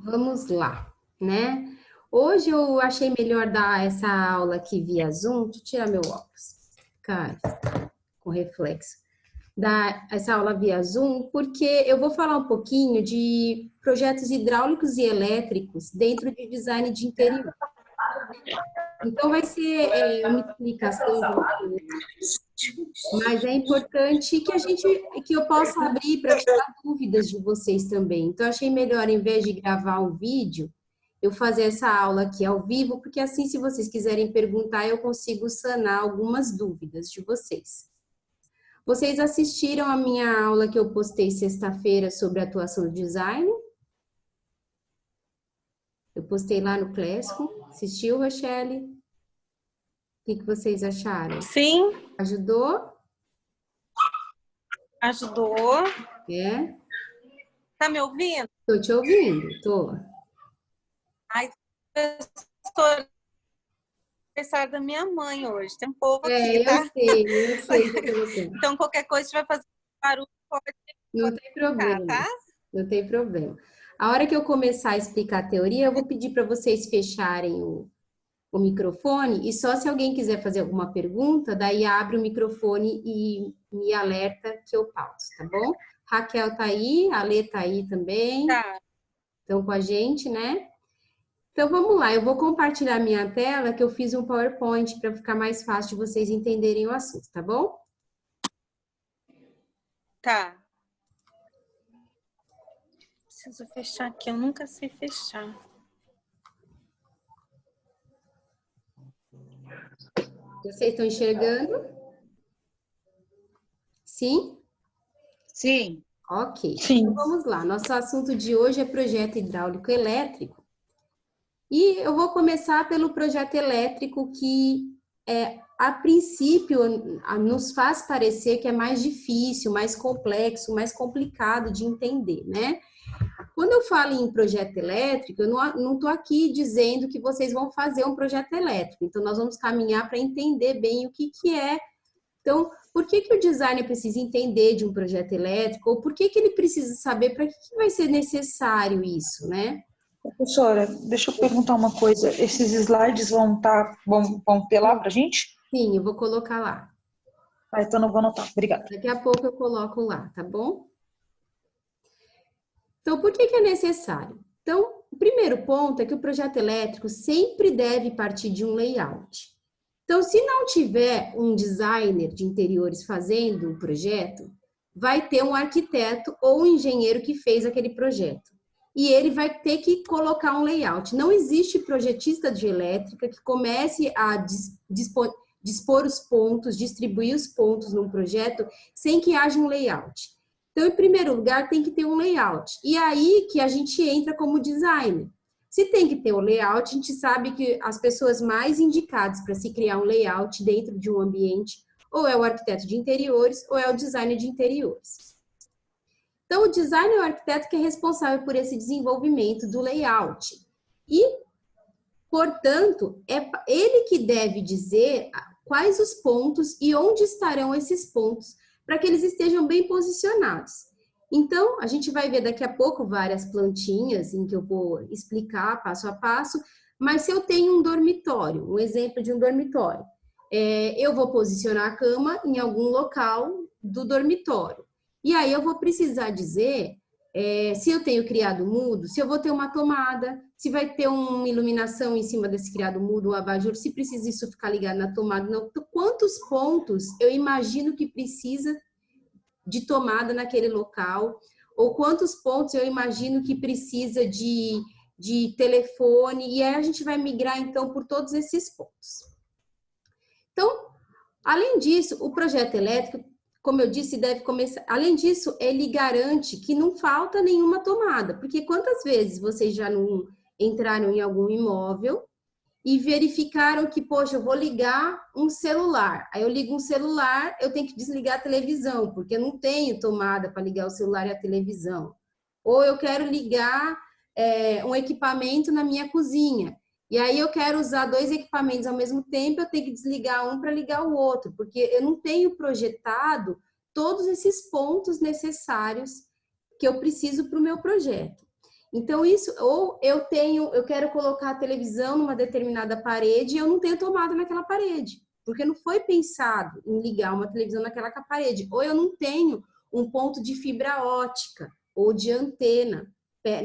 Vamos lá, né? Hoje eu achei melhor dar essa aula aqui via Zoom. Deixa eu tirar meu óculos, cara, com reflexo. Dar essa aula via Zoom, porque eu vou falar um pouquinho de projetos hidráulicos e elétricos dentro de design de interior. Então, vai ser uma explicação de um pouco, mas é importante que eu possa abrir para tirar dúvidas de vocês também. Então, achei melhor, em vez de gravar um vídeo, eu fazer essa aula aqui ao vivo, porque assim, se vocês quiserem perguntar, eu consigo sanar algumas dúvidas de vocês. Vocês assistiram a minha aula que eu postei sexta-feira sobre atuação do design? Eu postei lá no Classroom. Assistiu, Rochelle? O que vocês acharam? Sim. Ajudou? Ajudou. É? Tá me ouvindo? Tô te ouvindo, tô. Ai, estou aniversário da minha mãe hoje. Tem um povo aqui, tá? Eu sei que eu Então, qualquer coisa que vai fazer barulho, pode Não tem problema, tá? não tem problema. A hora que eu começar a explicar a teoria, eu vou pedir para vocês fecharem o microfone e só se alguém quiser fazer alguma pergunta, daí abre o microfone e me alerta que eu pauso, tá bom? Raquel tá aí, a Lê tá aí também. Tá. Estão com a gente, né? Então vamos lá, eu vou compartilhar minha tela que eu fiz um PowerPoint para ficar mais fácil de vocês entenderem o assunto, tá bom? Tá. Preciso fechar aqui, eu nunca sei fechar. Vocês estão enxergando? Sim? Sim. Ok. Sim. Então vamos lá. Nosso assunto de hoje é projeto hidráulico elétrico. E eu vou começar pelo projeto elétrico que, a princípio, nos faz parecer que é mais difícil, mais complexo, mais complicado de entender, né? Quando eu falo em projeto elétrico, eu não estou aqui dizendo que vocês vão fazer um projeto elétrico. Então, nós vamos caminhar para entender bem o que é. Então, por que o designer precisa entender de um projeto elétrico? Ou por que ele precisa saber para que vai ser necessário isso, né? Professora, deixa eu perguntar uma coisa. Esses slides vão ter lá pra gente? Sim, eu vou colocar lá. Ah, então não vou anotar. Obrigada. Daqui a pouco eu coloco lá, tá bom? Então, por que é necessário? Então, o primeiro ponto é que o projeto elétrico sempre deve partir de um layout. Então, se não tiver um designer de interiores fazendo o projeto, vai ter um arquiteto ou um engenheiro que fez aquele projeto. E ele vai ter que colocar um layout. Não existe projetista de elétrica que comece a dispor os pontos, distribuir os pontos num projeto sem que haja um layout. Então, em primeiro lugar, tem que ter um layout. E aí que a gente entra como designer. Se tem que ter o layout, a gente sabe que as pessoas mais indicadas para se criar um layout dentro de um ambiente ou é o arquiteto de interiores ou é o designer de interiores. Então, o designer é o arquiteto que é responsável por esse desenvolvimento do layout. E, portanto, é ele que deve dizer quais os pontos e onde estarão esses pontos para que eles estejam bem posicionados. Então, a gente vai ver daqui a pouco várias plantinhas em que eu vou explicar passo a passo, mas se eu tenho um dormitório, um exemplo de um dormitório, eu vou posicionar a cama em algum local do dormitório. E aí eu vou precisar dizer se eu tenho criado mudo, se eu vou ter uma tomada, se vai ter uma iluminação em cima desse criado mudo, um abajur, se precisa isso ficar ligado na tomada, não. Então, quantos pontos eu imagino que precisa de tomada naquele local, ou quantos pontos eu imagino que precisa de telefone, e aí a gente vai migrar, então, por todos esses pontos. Então, além disso, o projeto elétrico, como eu disse, deve começar. Além disso, ele garante que não falta nenhuma tomada, porque quantas vezes vocês já não entraram em algum imóvel e verificaram que, poxa, eu vou ligar um celular. Aí eu ligo um celular, eu tenho que desligar a televisão, porque eu não tenho tomada para ligar o celular e a televisão. Ou eu quero ligar um equipamento na minha cozinha. E aí eu quero usar dois equipamentos ao mesmo tempo, eu tenho que desligar um para ligar o outro, porque eu não tenho projetado todos esses pontos necessários que eu preciso para o meu projeto. Então, isso, ou eu quero colocar a televisão numa determinada parede e eu não tenho tomada naquela parede, porque não foi pensado em ligar uma televisão naquela parede. Ou eu não tenho um ponto de fibra ótica ou de antena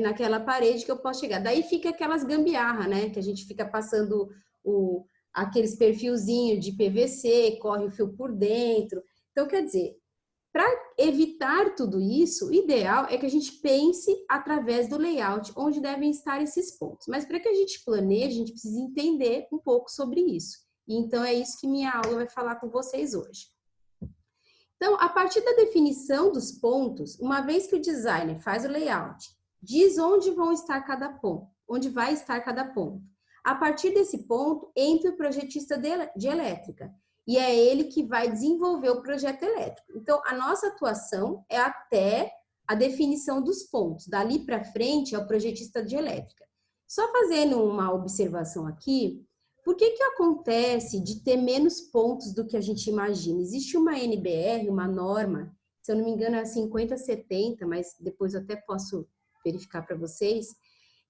naquela parede que eu posso chegar. Daí fica aquelas gambiarra, né? Que a gente fica passando aqueles perfilzinhos de PVC, corre o fio por dentro. Então, quer dizer, para evitar tudo isso, o ideal é que a gente pense através do layout, onde devem estar esses pontos. Mas para que a gente planeje, a gente precisa entender um pouco sobre isso. E então é isso que minha aula vai falar com vocês hoje. Então, a partir da definição dos pontos, uma vez que o designer faz o layout, diz onde vão estar cada ponto, onde vai estar cada ponto. A partir desse ponto, entra o projetista de elétrica. E é ele que vai desenvolver o projeto elétrico. Então, a nossa atuação é até a definição dos pontos. Dali para frente é o projetista de elétrica. Só fazendo uma observação aqui, por que acontece de ter menos pontos do que a gente imagina? Existe uma NBR, uma norma, se eu não me engano é 50/70, mas depois eu até posso verificar para vocês,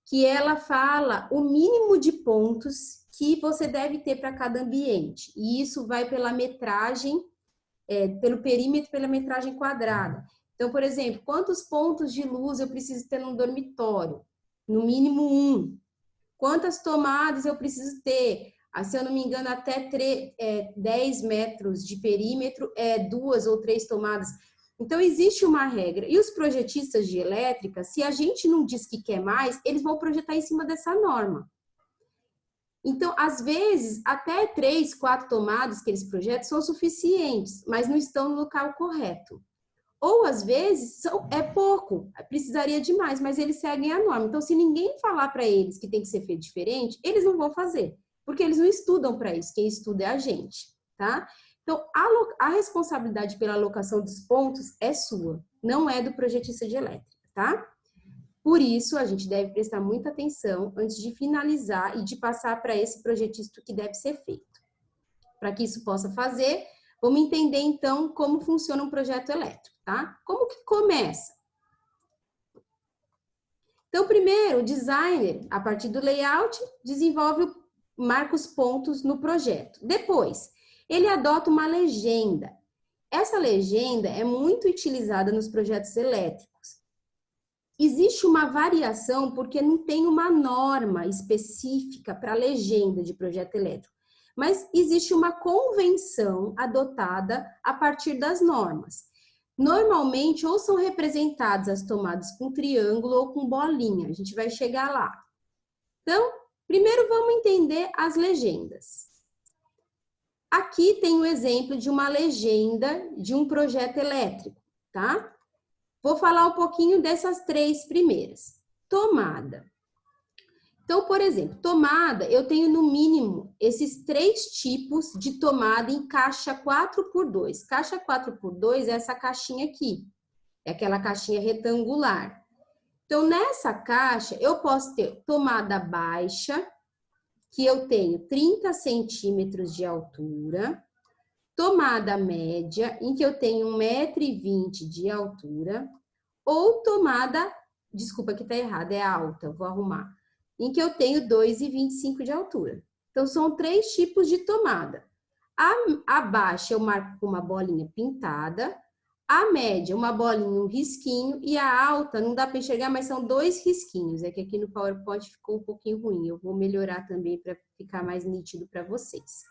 que ela fala o mínimo de pontos que você deve ter para cada ambiente. E isso vai pela metragem, pelo perímetro, pela metragem quadrada. Então, por exemplo, quantos pontos de luz eu preciso ter num dormitório? No mínimo 1. Quantas tomadas eu preciso ter? Se eu não me engano, até 10 metros de perímetro, 2 ou 3 tomadas. Então, existe uma regra. E os projetistas de elétrica, se a gente não diz que quer mais, eles vão projetar em cima dessa norma. Então, às vezes, até 3, 4 tomadas que eles projetam são suficientes, mas não estão no local correto. Ou, às vezes, é pouco, precisaria de mais, mas eles seguem a norma. Então, se ninguém falar para eles que tem que ser feito diferente, eles não vão fazer, porque eles não estudam para isso, quem estuda é a gente, tá? Então, a responsabilidade pela alocação dos pontos é sua, não é do projetista de elétrica, tá? Por isso, a gente deve prestar muita atenção antes de finalizar e de passar para esse projetista que deve ser feito. Para que isso possa fazer, vamos entender, então, como funciona um projeto elétrico, tá? Como que começa? Então, primeiro, o designer, a partir do layout, marca os pontos no projeto. Depois, ele adota uma legenda. Essa legenda é muito utilizada nos projetos elétricos. Existe uma variação porque não tem uma norma específica para a legenda de projeto elétrico, mas existe uma convenção adotada a partir das normas. Normalmente, ou são representadas as tomadas com triângulo ou com bolinha, a gente vai chegar lá. Então, primeiro vamos entender as legendas. Aqui tem o exemplo de uma legenda de um projeto elétrico, tá? Vou falar um pouquinho dessas 3 primeiras. Tomada. Então, por exemplo, tomada, eu tenho no mínimo esses 3 tipos de tomada em caixa 4x2. Caixa 4x2 é essa caixinha aqui. É aquela caixinha retangular. Então, nessa caixa, eu posso ter tomada baixa, que eu tenho 30 centímetros de altura. Tomada média, em que eu tenho 1,20 m de altura, ou tomada, desculpa que tá errado, é alta, vou arrumar, em que eu tenho 2,25 m de altura. Então, são 3 tipos de tomada. A baixa eu marco com uma bolinha pintada, a média uma bolinha, um risquinho, e a alta não dá para enxergar, mas são 2 risquinhos. É que aqui no PowerPoint ficou um pouquinho ruim, eu vou melhorar também para ficar mais nítido para vocês.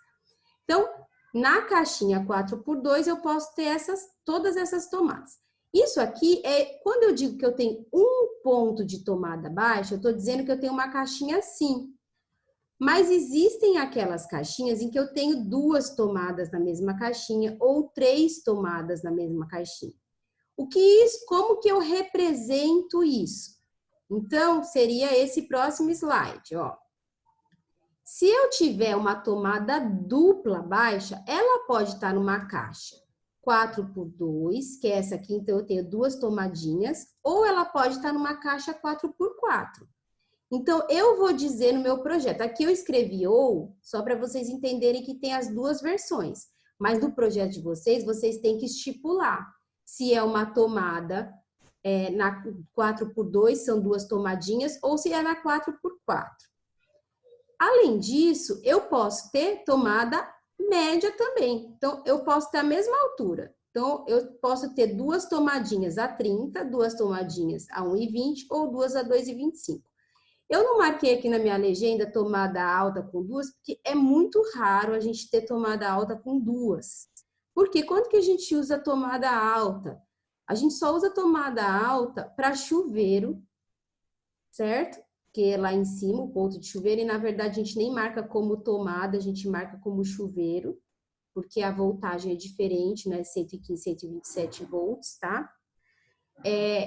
Então, na caixinha 4x2, eu posso ter todas essas tomadas. Isso aqui quando eu digo que eu tenho um ponto de tomada baixa, eu estou dizendo que eu tenho uma caixinha assim. Mas existem aquelas caixinhas em que eu tenho 2 tomadas na mesma caixinha ou 3 tomadas na mesma caixinha. Como que eu represento isso? Então, seria esse próximo slide, ó. Se eu tiver uma tomada dupla baixa, ela pode estar numa caixa 4x2, que é essa aqui, então eu tenho 2 tomadinhas, ou ela pode estar numa caixa 4x4. Então, eu vou dizer no meu projeto, aqui eu escrevi ou, só para vocês entenderem que tem as 2 versões, mas no projeto de vocês têm que estipular se é uma tomada na 4x2 são 2 tomadinhas, ou se é na 4x4. Além disso, eu posso ter tomada média também. Então, eu posso ter a mesma altura. Então, eu posso ter 2 tomadinhas a 30, 2 tomadinhas a 1,20 ou 2 a 2,25. Eu não marquei aqui na minha legenda tomada alta com 2, porque é muito raro a gente ter tomada alta com 2. Porque quando que a gente usa tomada alta? A gente só usa tomada alta para chuveiro, certo? Que é lá em cima, o ponto de chuveiro, e na verdade a gente nem marca como tomada, a gente marca como chuveiro, porque a voltagem é diferente, né? 115, 127 volts, tá?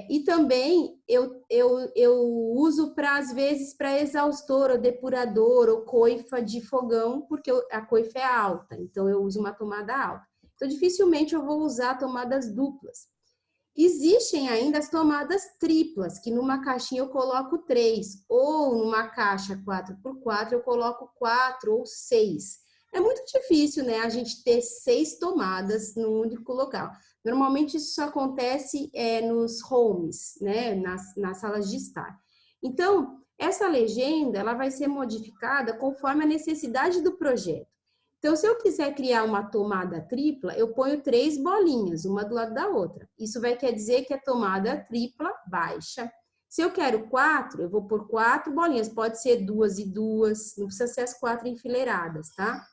E também eu uso às vezes para exaustor, ou depurador, ou coifa de fogão, porque a coifa é alta, então eu uso uma tomada alta. Então, dificilmente eu vou usar tomadas duplas. Existem ainda as tomadas triplas, que numa caixinha eu coloco 3, ou numa caixa 4x4 eu coloco 4 ou 6. É muito difícil, né, a gente ter 6 tomadas num único local. Normalmente isso só acontece nos homes, né, nas salas de estar. Então, essa legenda ela vai ser modificada conforme a necessidade do projeto. Então, se eu quiser criar uma tomada tripla, eu ponho 3 bolinhas, uma do lado da outra. Isso quer dizer que a tomada tripla baixa. Se eu quero 4, eu vou pôr 4 bolinhas. Pode ser 2 e 2, não precisa ser as 4 enfileiradas, tá?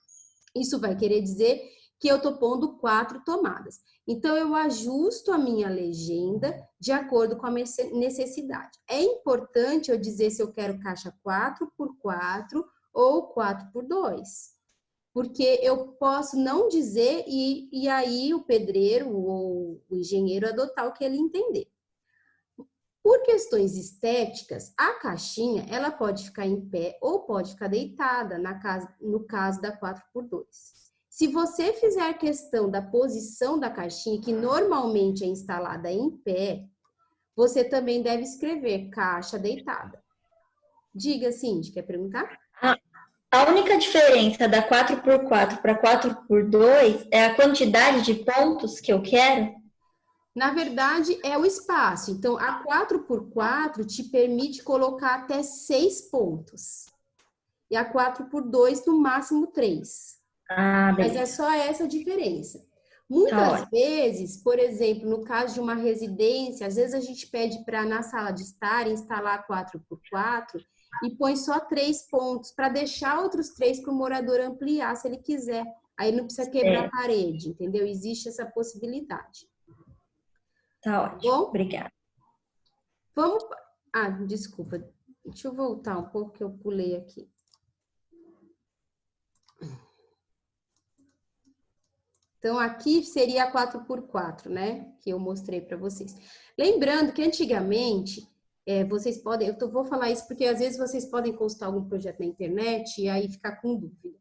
Isso vai querer dizer que eu tô pondo 4 tomadas. Então, eu ajusto a minha legenda de acordo com a necessidade. É importante eu dizer se eu quero caixa 4x4 ou 4x2. Porque eu posso não dizer e aí o pedreiro ou o engenheiro adotar o que ele entender. Por questões estéticas, a caixinha ela pode ficar em pé ou pode ficar deitada no caso da 4x2. Se você fizer questão da posição da caixinha, que normalmente é instalada em pé, você também deve escrever caixa deitada. Diga, Cindy, quer perguntar? A única diferença da 4x4 para 4x2 é a quantidade de pontos que eu quero? Na verdade, é o espaço. Então, a 4x4 te permite colocar até 6 pontos. E a 4x2, no máximo, 3. Mas é só essa a diferença. Muitas vezes, por exemplo, no caso de uma residência, às vezes a gente pede para, na sala de estar, instalar 4x4 e põe só 3 pontos, para deixar outros 3 para o morador ampliar, se ele quiser. Aí não precisa quebrar a parede, entendeu? Existe essa possibilidade. Tá ótimo, bom? Obrigada. Vamos... desculpa. Deixa eu voltar um pouco que eu pulei aqui. Então, aqui seria a 4x4, né? Que eu mostrei para vocês. Lembrando que antigamente, vocês podem... Eu vou falar isso porque às vezes vocês podem consultar algum projeto na internet e aí ficar com dúvida.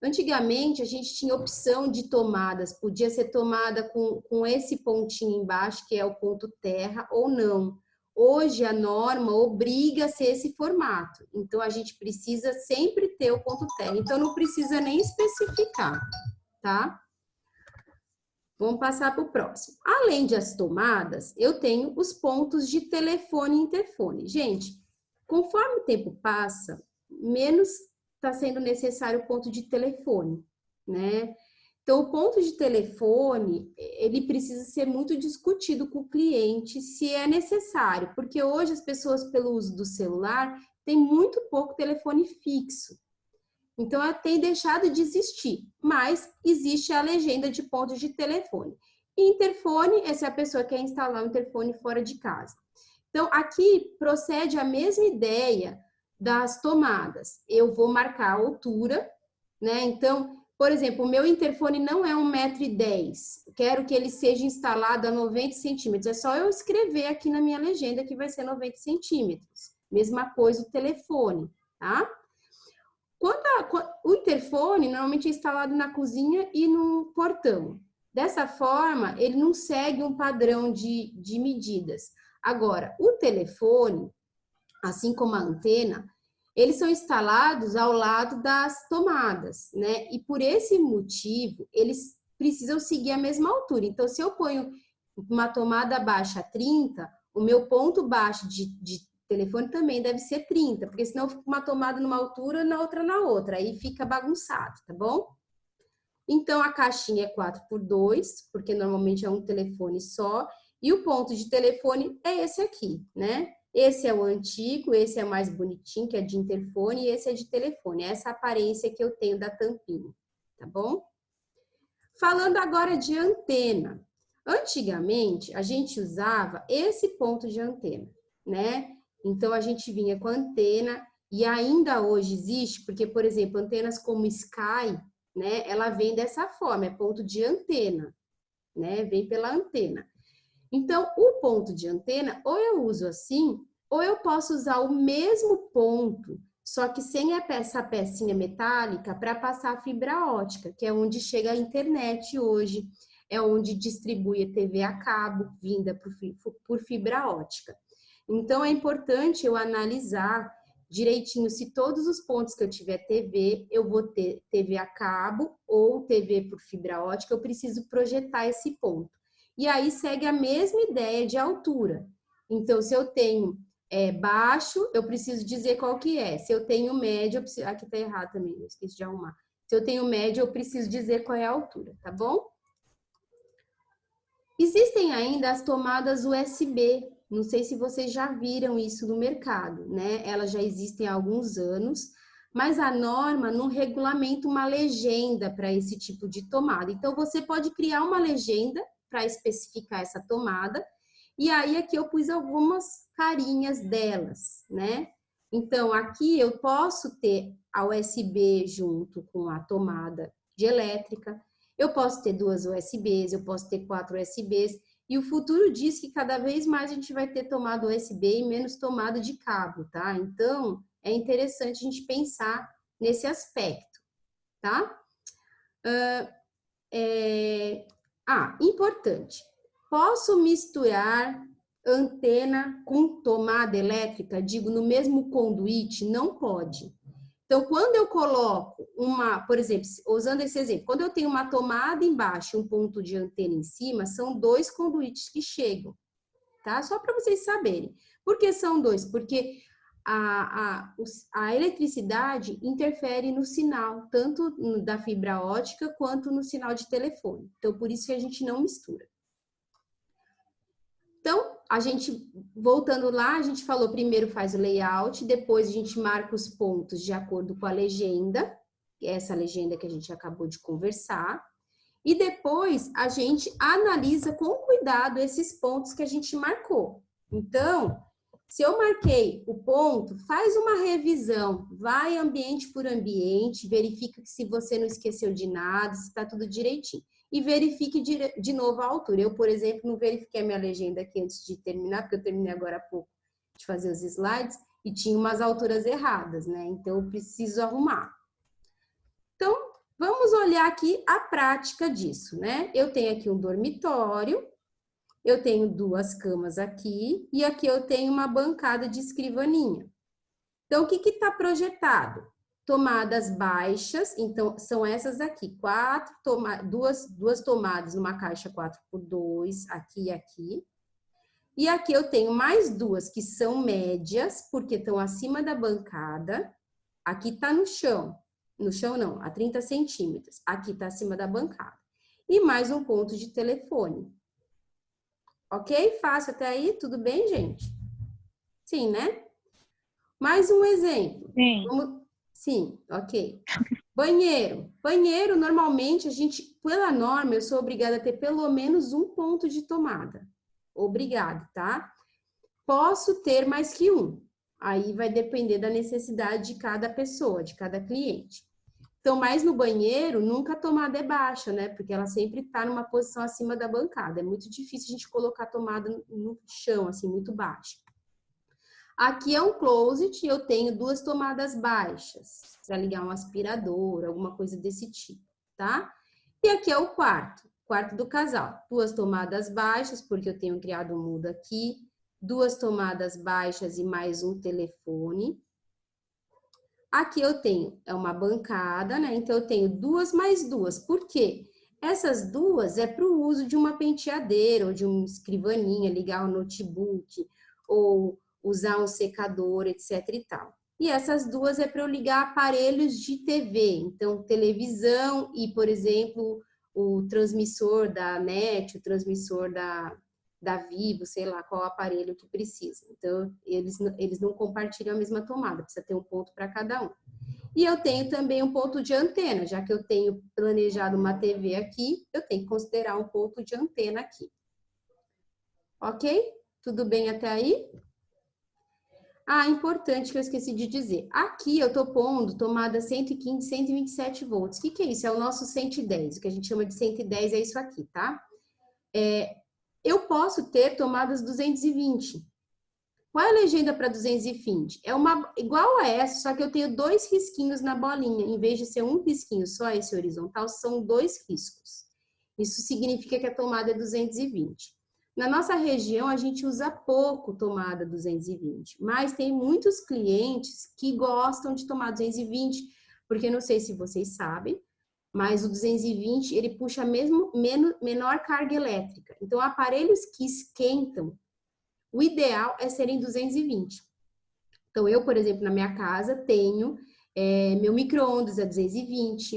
Antigamente, a gente tinha opção de tomadas. Podia ser tomada com esse pontinho embaixo, que é o ponto terra, ou não. Hoje, a norma obriga a ser esse formato. Então, a gente precisa sempre ter o ponto terra. Então, não precisa nem especificar, tá? Vamos passar para o próximo. Além das tomadas, eu tenho os pontos de telefone e interfone. Gente, conforme o tempo passa, menos está sendo necessário o ponto de telefone, né? Então, o ponto de telefone, ele precisa ser muito discutido com o cliente se é necessário, porque hoje as pessoas, pelo uso do celular, têm muito pouco telefone fixo. Então, tem deixado de existir, mas existe a legenda de pontos de telefone. E interfone é se a pessoa quer instalar um interfone fora de casa. Então, aqui procede a mesma ideia das tomadas. Eu vou marcar a altura, né? Então, por exemplo, o meu interfone não é 1,10 m. Quero que ele seja instalado a 90 centímetros. É só eu escrever aqui na minha legenda que vai ser 90 centímetros. Mesma coisa o telefone, tá? O interfone normalmente é instalado na cozinha e no portão. Dessa forma, ele não segue um padrão de medidas. Agora, o telefone, assim como a antena, eles são instalados ao lado das tomadas, né? E por esse motivo, eles precisam seguir a mesma altura. Então, se eu ponho uma tomada baixa 30, o meu ponto baixo de telefone também deve ser 30, porque senão fica uma tomada numa altura, na outra na outra, aí fica bagunçado, tá bom? Então, a caixinha é 4x2, porque normalmente é um telefone só, e o ponto de telefone é esse aqui, né? Esse é o antigo, esse é mais bonitinho, que é de interfone, e esse é de telefone. Essa aparência que eu tenho da tampinha, tá bom? Falando agora de antena. Antigamente, a gente usava esse ponto de antena, né? Então, a gente vinha com a antena, e ainda hoje existe, porque, por exemplo, antenas como Sky, né? Ela vem dessa forma, é ponto de antena, né? Vem pela antena. Então, o ponto de antena, ou eu uso assim, ou eu posso usar o mesmo ponto, só que sem essa pecinha metálica para passar a fibra ótica, que é onde chega a internet hoje, é onde distribui a TV a cabo, vinda por fibra ótica. Então, é importante eu analisar direitinho se todos os pontos que eu tiver TV, eu vou ter TV a cabo ou TV por fibra ótica, eu preciso projetar esse ponto. E aí segue a mesma ideia de altura. Então, se eu tenho baixo, eu preciso dizer qual que é. Se eu tenho médio, eu preciso... Aqui tá errado também, eu esqueci de arrumar. Se eu tenho médio, eu preciso dizer qual é a altura, tá bom? Existem ainda as tomadas USB. Não sei se vocês já viram isso no mercado, né? Elas já existem há alguns anos, mas a norma não regulamenta uma legenda para esse tipo de tomada. Então, você pode criar uma legenda para especificar essa tomada, e aí aqui eu pus algumas carinhas delas, né? Então, aqui eu posso ter a USB junto com a tomada de elétrica, eu posso ter 2 USBs, eu posso ter 4 USBs, e o futuro diz que cada vez mais a gente vai ter tomada USB e menos tomada de cabo, tá? Então, é interessante a gente pensar nesse aspecto, tá? Importante. Posso misturar antena com tomada elétrica? Digo, no mesmo conduíte? Não pode. Então, quando eu coloco por exemplo, usando esse exemplo, quando eu tenho uma tomada embaixo e um ponto de antena em cima, são 2 conduítes que chegam, tá? Só para vocês saberem. Por que são 2? Porque a eletricidade interfere no sinal, tanto da fibra ótica quanto no sinal de telefone. Então, por isso que a gente não mistura. Então, voltando lá, a gente falou, primeiro faz o layout, depois a gente marca os pontos de acordo com a legenda, essa legenda que a gente acabou de conversar, e depois a gente analisa com cuidado esses pontos que a gente marcou. Então, se eu marquei o ponto, faz uma revisão, vai ambiente por ambiente, verifica que se você não esqueceu de nada, se está tudo direitinho. E verifique de novo a altura. Eu, por exemplo, não verifiquei a minha legenda aqui antes de terminar, porque eu terminei agora há pouco de fazer os slides, e tinha umas alturas erradas, né? Então, eu preciso arrumar. Então, vamos olhar aqui a prática disso, né? Eu tenho aqui um dormitório, eu tenho 2 camas aqui, e aqui eu tenho uma bancada de escrivaninha. Então, o que está projetado? Tomadas baixas, então, são essas aqui, 2 tomadas numa caixa 4x2, aqui e aqui. E aqui eu tenho mais 2 que são médias, porque estão acima da bancada. Aqui está no chão não, a 30 centímetros. Aqui está acima da bancada. E mais um ponto de telefone. Ok? Fácil até aí? Tudo bem, gente? Sim, né? Mais um exemplo. Sim. Sim, ok. Banheiro. Banheiro, normalmente, pela norma, eu sou obrigada a ter pelo menos um ponto de tomada. Obrigada, tá? Posso ter mais que um. Aí vai depender da necessidade de cada pessoa, de cada cliente. Então, mas no banheiro, nunca a tomada é baixa, né? Porque ela sempre está numa posição acima da bancada. É muito difícil a gente colocar a tomada no chão, assim, muito baixa. Aqui é um closet e eu tenho 2 tomadas baixas para ligar um aspirador, alguma coisa desse tipo, tá? E aqui é o quarto do casal. 2 tomadas baixas, porque eu tenho criado um mudo aqui, 2 tomadas baixas e mais um telefone. Aqui eu tenho uma bancada, né? Então eu tenho 2 mais 2. Por quê? Essas duas é para o uso de uma penteadeira ou de uma escrivaninha, ligar o notebook ou usar um secador, etc e tal. E essas duas é para eu ligar aparelhos de TV, então televisão e, por exemplo, o transmissor da NET, o transmissor da Vivo, sei lá qual aparelho que precisa. Então, eles não compartilham a mesma tomada, precisa ter um ponto para cada um. E eu tenho também um ponto de antena, já que eu tenho planejado uma TV aqui, eu tenho que considerar um ponto de antena aqui. Ok? Tudo bem até aí? Ah, importante que eu esqueci de dizer. Aqui eu estou pondo tomada 115, 127 volts. O que é isso? É o nosso 110. O que a gente chama de 110 é isso aqui, tá? Eu posso ter tomadas 220. Qual é a legenda para 220? É uma igual a essa, só que eu tenho 2 risquinhos na bolinha. Em vez de ser um risquinho só, esse horizontal, são 2 riscos. Isso significa que a tomada é 220. Na nossa região, a gente usa pouco tomada 220, mas tem muitos clientes que gostam de tomar 220, porque não sei se vocês sabem, mas o 220, ele puxa menor carga elétrica. Então, aparelhos que esquentam, o ideal é serem 220. Então, eu, por exemplo, na minha casa, tenho meu micro-ondas é 220,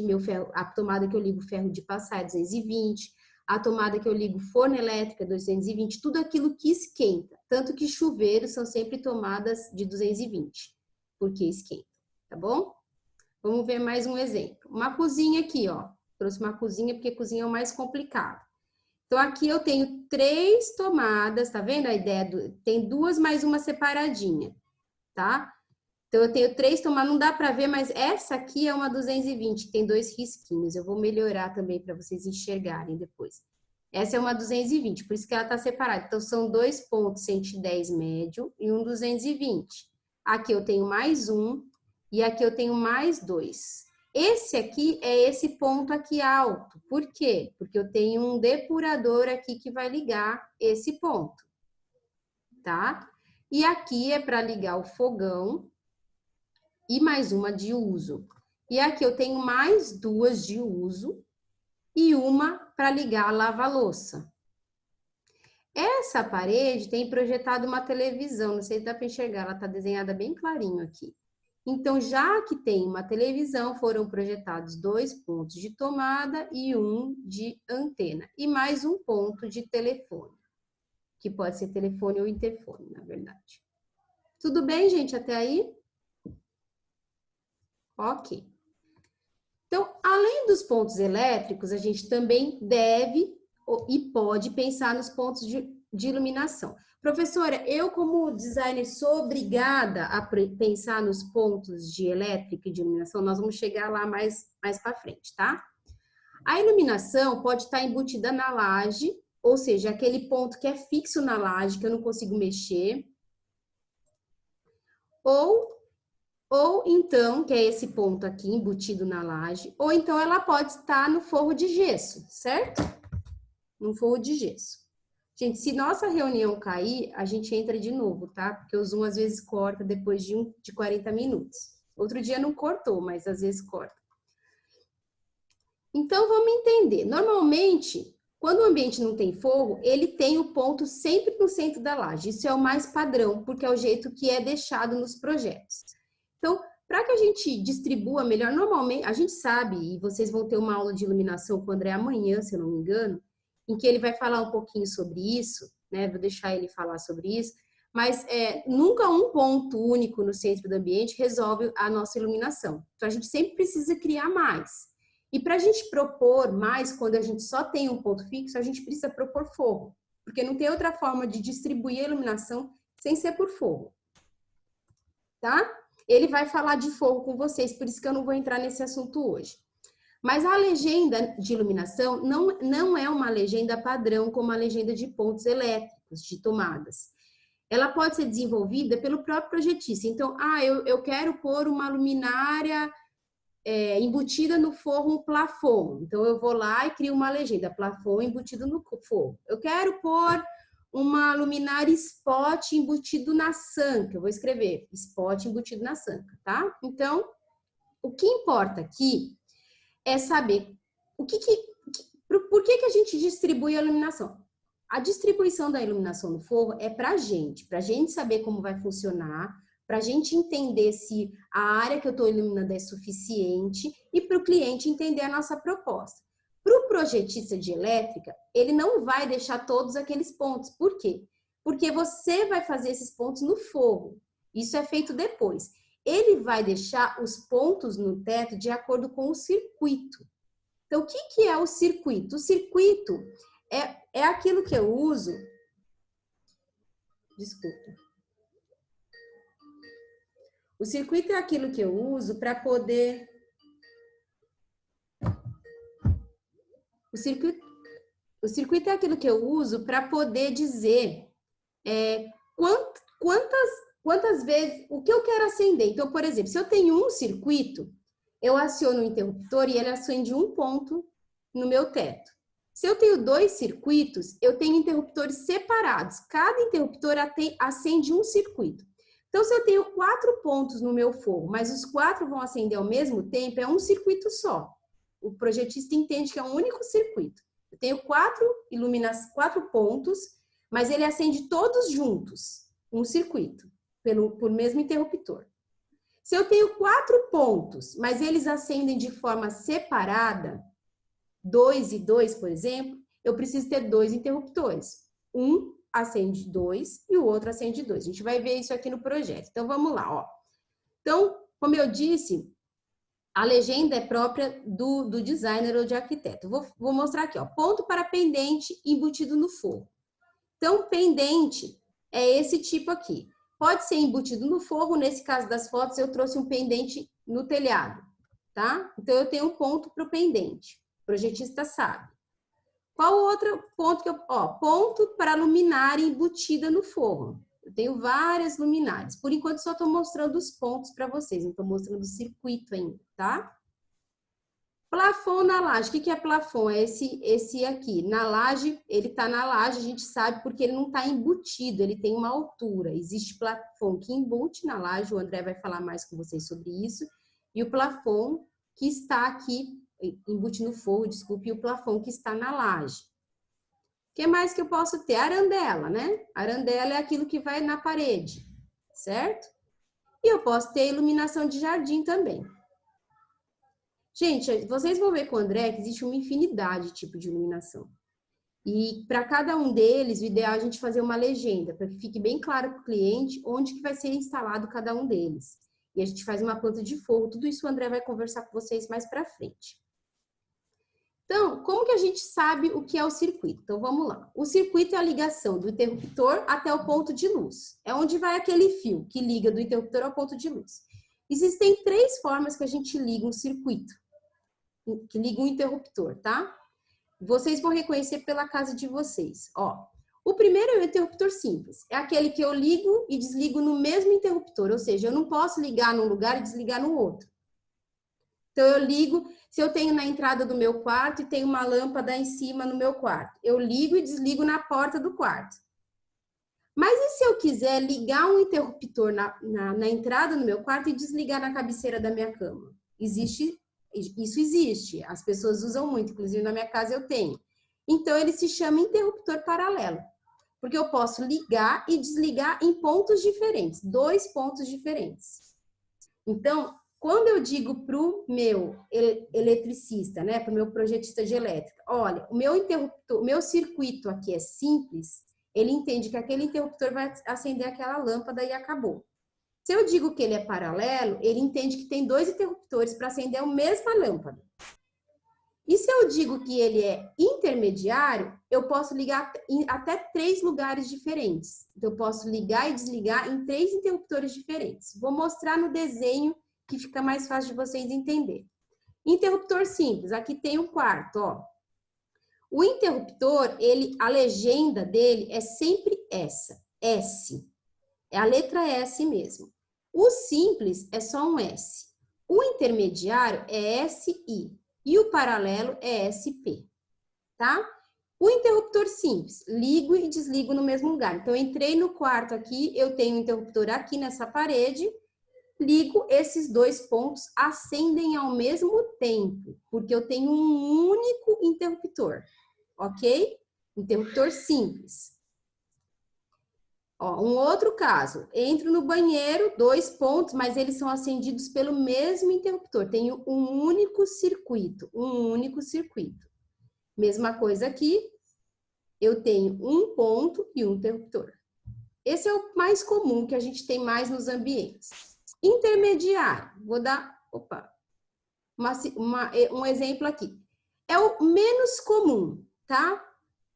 a tomada que eu ligo ferro de passar é 220, a tomada que eu ligo forno elétrico é 220, tudo aquilo que esquenta. Tanto que chuveiros são sempre tomadas de 220, porque esquenta, tá bom? Vamos ver mais um exemplo. Uma cozinha aqui, ó. Trouxe uma cozinha porque cozinha é o mais complicado. Então, aqui eu tenho 3 tomadas, tá vendo a ideia? Tem 2 mais uma separadinha, tá? Então, eu tenho 3 tomadas, não dá para ver, mas essa aqui é uma 220, tem 2 risquinhos. Eu vou melhorar também para vocês enxergarem depois. Essa é uma 220, por isso que ela tá separada. Então, são 2 pontos 110 médio e um 220. Aqui eu tenho mais um e aqui eu tenho mais 2. Esse aqui é esse ponto aqui alto. Por quê? Porque eu tenho um depurador aqui que vai ligar esse ponto, tá? E aqui é para ligar o fogão e mais uma de uso. E aqui eu tenho mais 2 de uso e uma para ligar a lava-louça. Essa parede tem projetado uma televisão, não sei se dá para enxergar, ela está desenhada bem clarinho aqui. Então, já que tem uma televisão, foram projetados 2 pontos de tomada e um de antena. E mais um ponto de telefone, que pode ser telefone ou interfone, na verdade. Tudo bem, gente, até aí? Ok. Então, além dos pontos elétricos, a gente também deve e pode pensar nos pontos de iluminação. Professora, eu como designer sou obrigada a pensar nos pontos de elétrica e de iluminação, nós vamos chegar lá mais para frente, tá? A iluminação pode estar embutida na laje, ou seja, aquele ponto que é fixo na laje, que eu não consigo mexer, ou então, que é esse ponto aqui embutido na laje, ou então ela pode estar no forro de gesso, certo? No forro de gesso. Gente, se nossa reunião cair, a gente entra de novo, tá? Porque o Zoom às vezes corta depois de 40 minutos. Outro dia não cortou, mas às vezes corta. Então, vamos entender. Normalmente, quando o ambiente não tem forro, ele tem o ponto sempre no centro da laje. Isso é o mais padrão, porque é o jeito que é deixado nos projetos. Então, para que a gente distribua melhor, normalmente, a gente sabe, e vocês vão ter uma aula de iluminação com o André amanhã, se eu não me engano, em que ele vai falar um pouquinho sobre isso, né? Vou deixar ele falar sobre isso, mas nunca um ponto único no centro do ambiente resolve a nossa iluminação. Então, a gente sempre precisa criar mais. E para a gente propor mais, quando a gente só tem um ponto fixo, a gente precisa propor forro, porque não tem outra forma de distribuir a iluminação sem ser por forro, tá? Ele vai falar de forro com vocês, por isso que eu não vou entrar nesse assunto hoje. Mas a legenda de iluminação não é uma legenda padrão como a legenda de pontos elétricos, de tomadas. Ela pode ser desenvolvida pelo próprio projetista. Então, eu quero pôr uma luminária embutida no forro, um plafond. Então, eu vou lá e crio uma legenda, plafond embutido no forro. Eu quero pôr uma luminária spot embutido na sanca. Eu vou escrever spot embutido na sanca, tá? Então, o que importa aqui é saber Por que a gente distribui a iluminação? A distribuição da iluminação no forro é para a gente saber como vai funcionar, para a gente entender se a área que eu estou iluminando é suficiente e para o cliente entender a nossa proposta. Para o projetista de elétrica, ele não vai deixar todos aqueles pontos. Por quê? Porque você vai fazer esses pontos no forro. Isso é feito depois. Ele vai deixar os pontos no teto de acordo com o circuito. Então, o que é o circuito? O circuito é aquilo que eu uso... Desculpa. O circuito é aquilo que eu uso para poder... O circuito é aquilo que eu uso para poder dizer quantas vezes, o que eu quero acender. Então, por exemplo, se eu tenho um circuito, eu aciono o interruptor e ele acende um ponto no meu teto. Se eu tenho 2 circuitos, eu tenho interruptores separados. Cada interruptor acende um circuito. Então, se eu tenho 4 pontos no meu forro, mas os 4 vão acender ao mesmo tempo, é um circuito só. O projetista entende que é um único circuito. Eu tenho 4 pontos, mas ele acende todos juntos, um circuito, por mesmo interruptor. Se eu tenho 4 pontos, mas eles acendem de forma separada, 2 e 2, por exemplo, eu preciso ter 2 interruptores. Um acende 2 e o outro acende 2. A gente vai ver isso aqui no projeto. Então, vamos lá, ó. Então, como eu disse, a legenda é própria do designer ou de arquiteto. Vou mostrar aqui, ó. Ponto para pendente embutido no forro. Então, pendente é esse tipo aqui. Pode ser embutido no forro, nesse caso das fotos, eu trouxe um pendente no telhado, tá? Então, eu tenho um ponto para o pendente. O projetista sabe. Qual outro ponto que eu... Ó, ponto para luminária embutida no forro. Eu tenho várias luminárias. Por enquanto, só estou mostrando os pontos para vocês. Não estou mostrando o circuito ainda, tá? Plafon na laje. O que é plafon? É esse aqui. Na laje, ele está na laje, a gente sabe porque ele não está embutido, ele tem uma altura. Existe plafon que embute na laje, o André vai falar mais com vocês sobre isso. E o plafon que está aqui, embute no forro, desculpe, e o plafon que está na laje. O que mais que eu posso ter? Arandela, né? Arandela é aquilo que vai na parede, certo? E eu posso ter iluminação de jardim também. Gente, vocês vão ver com o André que existe uma infinidade de tipos de iluminação. E para cada um deles, o ideal é a gente fazer uma legenda, para que fique bem claro para o cliente onde que vai ser instalado cada um deles. E a gente faz uma planta de forro, tudo isso o André vai conversar com vocês mais para frente. Então, como que a gente sabe o que é o circuito? Então, vamos lá. O circuito é a ligação do interruptor até o ponto de luz. É onde vai aquele fio que liga do interruptor ao ponto de luz. Existem 3 formas que a gente liga um circuito, que liga um interruptor, tá? Vocês vão reconhecer pela casa de vocês. Ó, o primeiro é o interruptor simples. É aquele que eu ligo e desligo no mesmo interruptor. Ou seja, eu não posso ligar num lugar e desligar no outro. Então, eu ligo, se eu tenho na entrada do meu quarto e tenho uma lâmpada em cima no meu quarto, eu ligo e desligo na porta do quarto. Mas e se eu quiser ligar um interruptor na entrada do meu quarto e desligar na cabeceira da minha cama? Isso existe, as pessoas usam muito, inclusive na minha casa eu tenho. Então, ele se chama interruptor paralelo, porque eu posso ligar e desligar em pontos diferentes, 2 pontos diferentes. Então, quando eu digo para o meu eletricista, né, para o meu projetista de elétrica, olha, o meu interruptor, o meu circuito aqui é simples, ele entende que aquele interruptor vai acender aquela lâmpada e acabou. Se eu digo que ele é paralelo, ele entende que tem 2 interruptores para acender a mesma lâmpada. E se eu digo que ele é intermediário, eu posso ligar em até 3 lugares diferentes. Então, eu posso ligar e desligar em 3 interruptores diferentes. Vou mostrar no desenho que fica mais fácil de vocês entenderem. Interruptor simples, aqui tem um quarto, ó. O interruptor, a legenda dele é sempre essa, S. É a letra S mesmo. O simples é só um S. O intermediário é SI. E o paralelo é SP, tá? O interruptor simples, ligo e desligo no mesmo lugar. Então, eu entrei no quarto aqui, eu tenho um interruptor aqui nessa parede, ligo esses dois pontos, acendem ao mesmo tempo, porque eu tenho um único interruptor, ok? Interruptor simples. Ó, um outro caso, entro no banheiro, 2 pontos, mas eles são acendidos pelo mesmo interruptor. Tenho um único circuito, Mesma coisa aqui, eu tenho um ponto e um interruptor. Esse é o mais comum que a gente tem mais nos ambientes. Intermediário, vou dar, um exemplo aqui. É o menos comum, tá?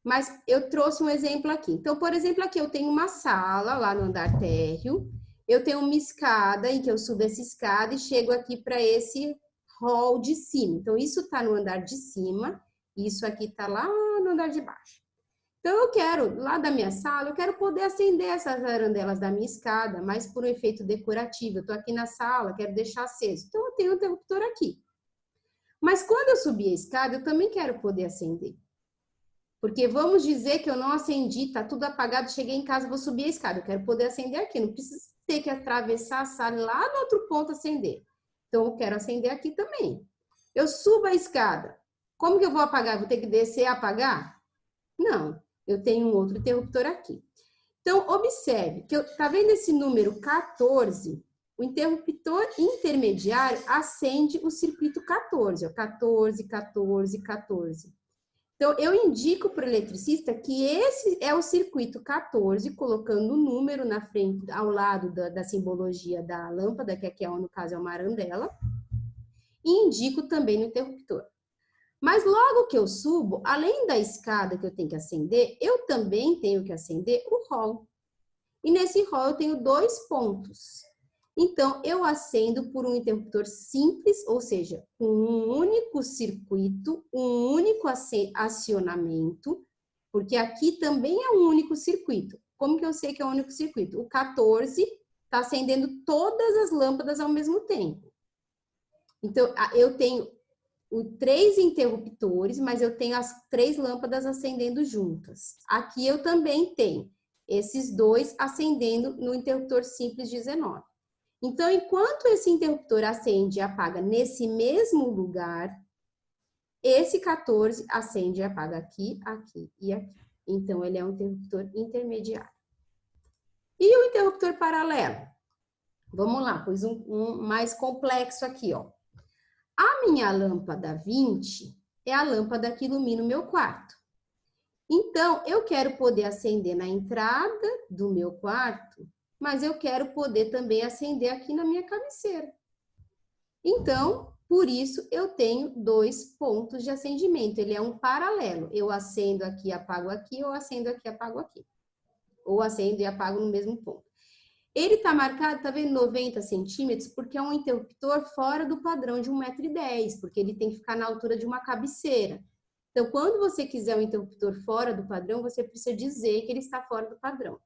Mas eu trouxe um exemplo aqui. Então, por exemplo, aqui eu tenho uma sala lá no andar térreo, eu tenho uma escada em que eu subo essa escada e chego aqui para esse hall de cima. Então, isso está no andar de cima, isso aqui está lá no andar de baixo. Então, eu quero, lá da minha sala, eu quero poder acender essas arandelas da minha escada, mas por um efeito decorativo. Eu estou aqui na sala, quero deixar aceso. Então, eu tenho um interruptor aqui. Mas quando eu subir a escada, eu também quero poder acender. Porque vamos dizer que eu não acendi, tá tudo apagado, cheguei em casa, vou subir a escada. Eu quero poder acender aqui, não preciso ter que atravessar a sala e lá no outro ponto acender. Então, eu quero acender aqui também. Eu subo a escada. Como que eu vou apagar? Vou ter que descer e apagar? Não, eu tenho um outro interruptor aqui. Então, observe que, tá vendo esse número 14? O interruptor intermediário acende o circuito 14, ó, 14, 14, 14. Então, eu indico para o eletricista que esse é o circuito 14, colocando o número na frente, ao lado da simbologia da lâmpada, que aqui, no caso, é uma arandela, e indico também no interruptor. Mas logo que eu subo, além da escada que eu tenho que acender, eu também tenho que acender o hall. E nesse hall eu tenho 2 pontos. Então, eu acendo por um interruptor simples, ou seja, com um único circuito, um único acionamento, porque aqui também é um único circuito. Como que eu sei que é um único circuito? O 14 está acendendo todas as lâmpadas ao mesmo tempo. Então, eu tenho 3 interruptores, mas eu tenho as 3 lâmpadas acendendo juntas. Aqui eu também tenho esses 2 acendendo no interruptor simples 19. Então, enquanto esse interruptor acende e apaga nesse mesmo lugar, esse 14 acende e apaga aqui, aqui e aqui. Então, ele é um interruptor intermediário. E o interruptor paralelo? Vamos lá, pois um mais complexo aqui, ó. A minha lâmpada 20 é a lâmpada que ilumina o meu quarto. Então, eu quero poder acender na entrada do meu quarto, mas eu quero poder também acender aqui na minha cabeceira. Então, por isso, eu tenho 2 pontos de acendimento. Ele é um paralelo. Eu acendo aqui, apago aqui, ou acendo aqui, apago aqui. Ou acendo e apago no mesmo ponto. Ele está marcado, tá vendo, 90 centímetros, porque é um interruptor fora do padrão de 1,10 m, porque ele tem que ficar na altura de uma cabeceira. Então, quando você quiser um interruptor fora do padrão, você precisa dizer que ele está fora do padrão.